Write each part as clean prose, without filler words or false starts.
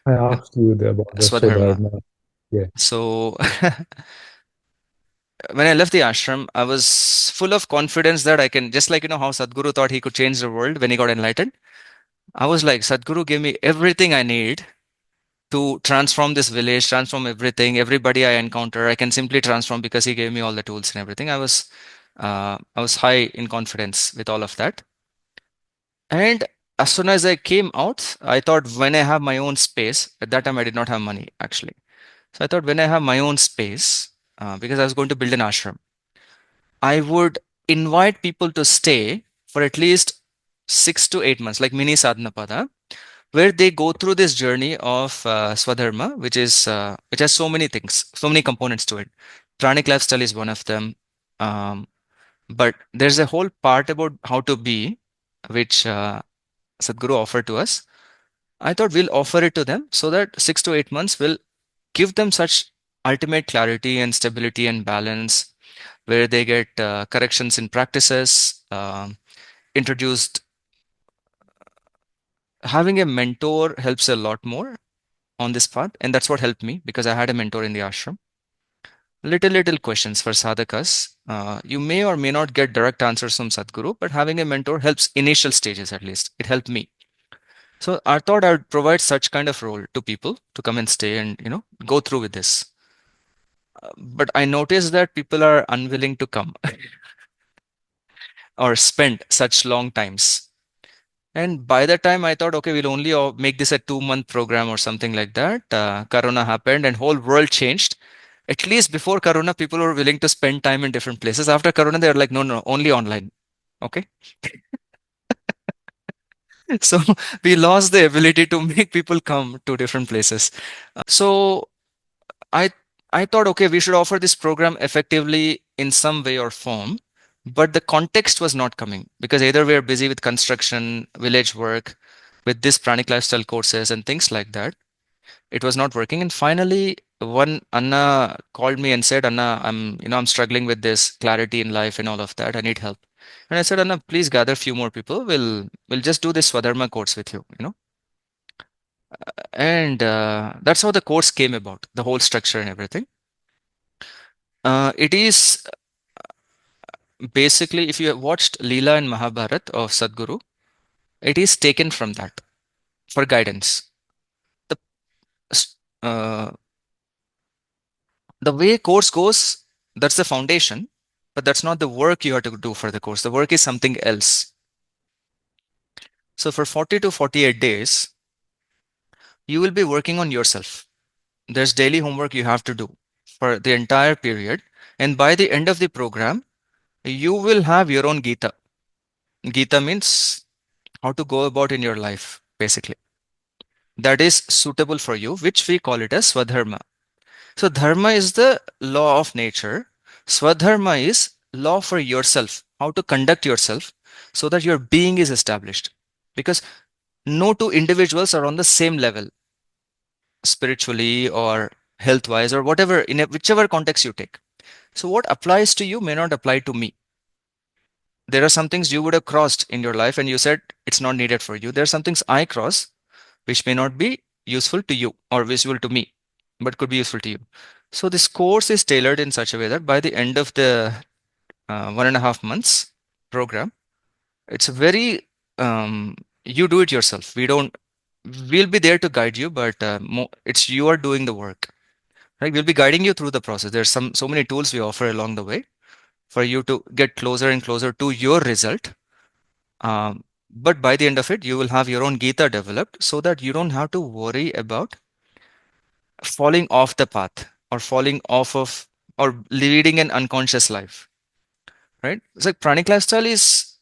I asked you about the Swadharma. Swadharma. Yeah. So when I left the ashram, I was full of confidence that I can, just like how Sadhguru thought he could change the world when he got enlightened. I was like, Sadhguru gave me everything I need to transform this village, transform everything, everybody I encounter, I can simply transform because he gave me all the tools and everything. I was high in confidence with all of that. And as soon as I came out, I thought when I have my own space, at that time I did not have money actually. So I thought when I have my own space, because I was going to build an ashram, I would invite people to stay for at least 6 to 8 months, like mini sadhana pada, where they go through this journey of Swadharma, which has so many things, so many components to it. Pranic lifestyle is one of them, um, but there's a whole part about how to be, which Sadhguru offered to us. I thought we'll offer it to them so that 6 to 8 months will give them such ultimate clarity and stability and balance, where they get corrections in practices, introduced. Having a mentor helps a lot more on this path, and that's what helped me because I had a mentor in the ashram. Little questions for sadhakas. You may or may not get direct answers from Sadhguru, but having a mentor helps initial stages at least. It helped me. So I thought I would provide such kind of role to people to come and stay and go through with this. But I noticed that people are unwilling to come or spend such long times. And by the time I thought, okay, we'll only make this a 2 month program or something like that. Corona happened and whole world changed. At least before Corona, people were willing to spend time in different places. After Corona, they were like, no, no, only online. Okay. So we lost the ability to make people come to different places. So I I thought, okay, we should offer this program effectively in some way or form, but the context was not coming because either we are busy with construction, village work, with this pranic lifestyle courses and things like that. It was not working. And finally, one Anna called me and said, Anna, I'm struggling with this clarity in life and all of that. I need help. And I said, Anna, please gather a few more people. We'll just do this Swadharma course with you. And that's how the course came about, the whole structure and everything. It is basically, if you have watched Leela and Mahabharat of Sadhguru, it is taken from that for guidance. The uh, the way course goes, that's the foundation, but that's not the work you have to do for the course. The work is something else. So for 40 to 48 days, you will be working on yourself. There's daily homework you have to do for the entire period. And by the end of the program, you will have your own Gita. Gita means how to go about in your life, basically. That is suitable for you, which we call it as Swadharma. So dharma is the law of nature. Swadharma is law for yourself, how to conduct yourself so that your being is established. Because no two individuals are on the same level, spiritually or health wise or whatever, whichever context you take. So what applies to you may not apply to me. There are some things you would have crossed in your life and you said it's not needed for you. There are some things I cross which may not be useful to you or visible to me, but could be useful to you. So this course is tailored in such a way that by the end of the 1.5 months program, it's a very you do it yourself. We'll be there to guide you, but it's you are doing the work. Right? We'll be guiding you through the process. There's so many tools we offer along the way for you to get closer and closer to your result. But by the end of it, you will have your own Gita developed so that you don't have to worry about falling off the path or falling off of or leading an unconscious life, right? It's like pranic lifestyle is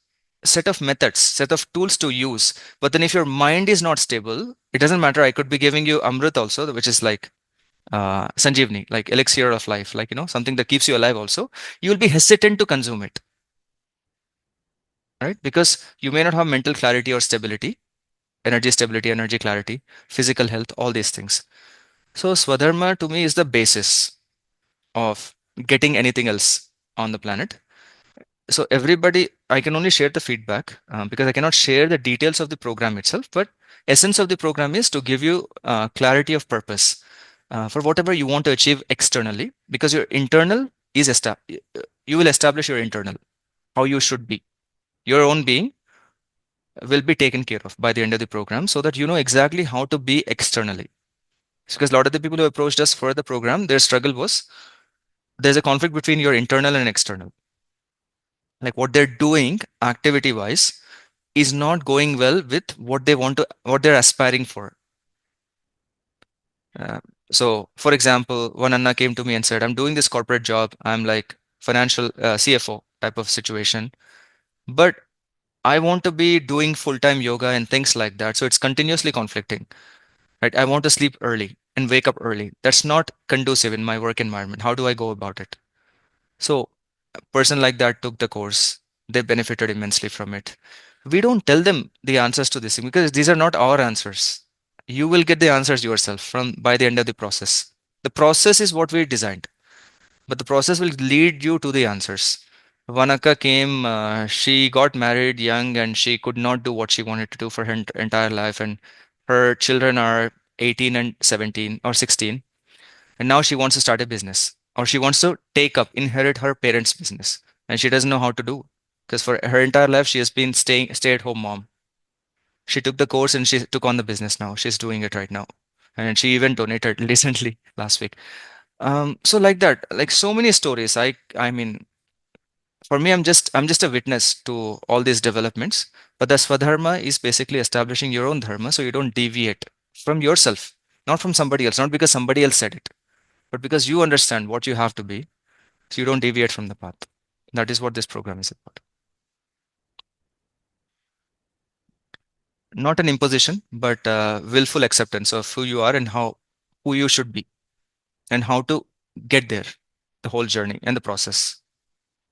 a set of methods, set of tools to use. But then if your mind is not stable, it doesn't matter. I could be giving you Amrit also, which is like Sanjeevani, like elixir of life, like, something that keeps you alive also. You will be hesitant to consume it, right? Because you may not have mental clarity or stability, energy clarity, physical health, all these things. So Swadharma to me is the basis of getting anything else on the planet. So everybody, I can only share the feedback because I cannot share the details of the program itself. But essence of the program is to give you clarity of purpose for whatever you want to achieve externally, because your internal is you will establish your internal, how you should be. Your own being will be taken care of by the end of the program, so that you know exactly how to be externally. Because a lot of the people who approached us for the program, their struggle was there's a conflict between your internal and external. Like what they're doing activity wise is not going well with what they're aspiring for. Uh, so, for example, one Anna came to me and said, I'm doing this corporate job. I'm like financial CFO type of situation, but I want to be doing full time yoga and things like that. So it's continuously conflicting, right? I want to sleep early and wake up early. That's not conducive in my work environment. How do I go about it? So, a person like that took the course. They benefited immensely from it. We don't tell them the answers to this because these are not our answers. You will get the answers yourself from by the end of the process. The process is what we designed, but the process will lead you to the answers. Vanaka came, she got married young and she could not do what she wanted to do for her entire life. And her children are 18 and 17 or 16. And now she wants to start a business, or she wants to inherit her parents' business. And she doesn't know how to do, because for her entire life, she has been stay at home mom. She took the course and she took on the business now. She's doing it right now. And she even donated recently last week. So like that, like so many stories. I mean, for me, I'm just a witness to all these developments. But the Swadharma is basically establishing your own dharma, so you don't deviate from yourself, not from somebody else, not because somebody else said it, but because you understand what you have to be, so you don't deviate from the path. That is what this program is about. Not an imposition, but willful acceptance of who you are and who you should be, and how to get there, the whole journey and the process.